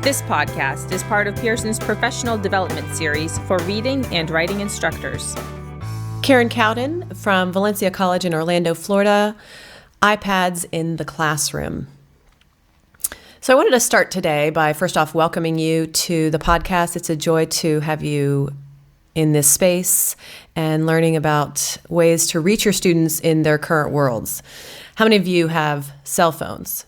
This podcast is part of Pearson's professional development series for reading and writing instructors. Karen Cowden from Valencia College in Orlando, Florida, iPads in the classroom. So I wanted to start today by first off welcoming you to the podcast. It's a joy to have you in this space and learning about ways to reach your students in their current worlds. How many of you have cell phones?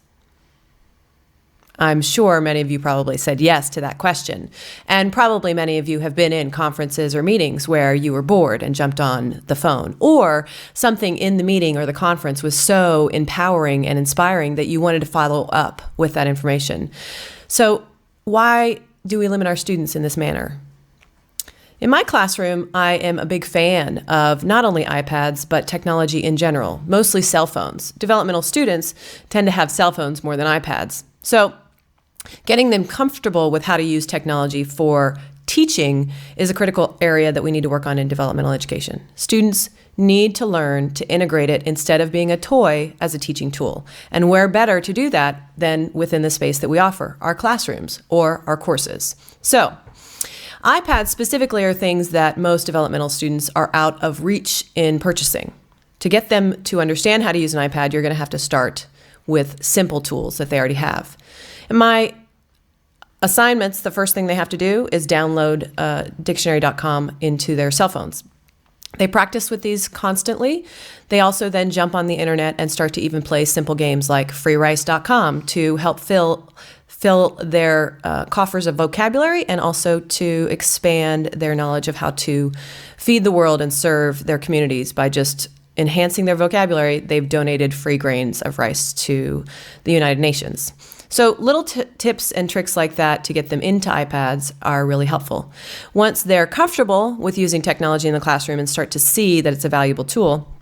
I'm sure many of you probably said yes to that question. And probably many of you have been in conferences or meetings where you were bored and jumped on the phone, or something in the meeting or the conference was so empowering and inspiring that you wanted to follow up with that information. So why do we limit our students in this manner? In my classroom, I am a big fan of not only iPads, but technology in general, mostly cell phones. Developmental students tend to have cell phones more than iPads. So getting them comfortable with how to use technology for teaching is a critical area that we need to work on in developmental education. Students need to learn to integrate it instead of being a toy as a teaching tool. And where better to do that than within the space that we offer, our classrooms or our courses. So iPads specifically are things that most developmental students are out of reach in purchasing. To get them to understand how to use an iPad, you're going to have to start with simple tools that they already have. In my assignments, the first thing they have to do is download dictionary.com into their cell phones. They practice with these constantly. They also then jump on the internet and start to even play simple games like freerice.com to help fill their coffers of vocabulary and also to expand their knowledge of how to feed the world and serve their communities by just enhancing their vocabulary. They've donated free grains of rice to the United Nations. So little tips and tricks like that to get them into iPads are really helpful. Once they're comfortable with using technology in the classroom and start to see that it's a valuable tool,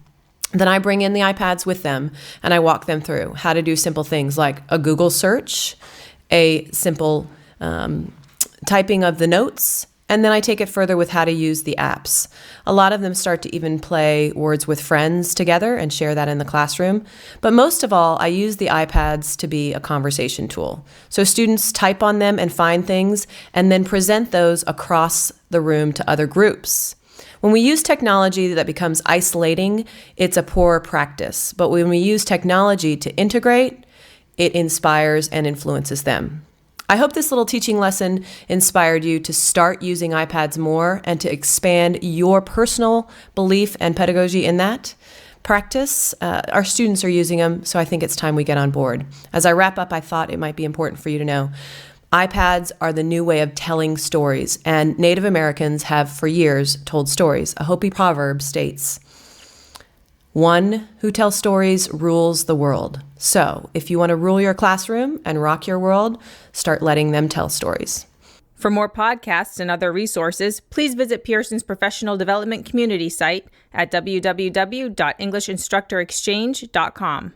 then I bring in the iPads with them and I walk them through how to do simple things like a Google search, a simple typing of the notes, and then I take it further with how to use the apps. A lot of them start to even play words with friends together and share that in the classroom. But most of all, I use the iPads to be a conversation tool. So students type on them and find things and then present those across the room to other groups. When we use technology that becomes isolating, it's a poor practice. But when we use technology to integrate, it inspires and influences them. I hope this little teaching lesson inspired you to start using iPads more and to expand your personal belief and pedagogy in that practice. Our students are using them, so I think it's time we get on board. As I wrap up, I thought it might be important for you to know iPads are the new way of telling stories, and Native Americans have for years told stories. A Hopi proverb states, "One who tells stories rules the world." So if you want to rule your classroom and rock your world, start letting them tell stories. For more podcasts and other resources, please visit Pearson's professional development community site at www.englishinstructorexchange.com.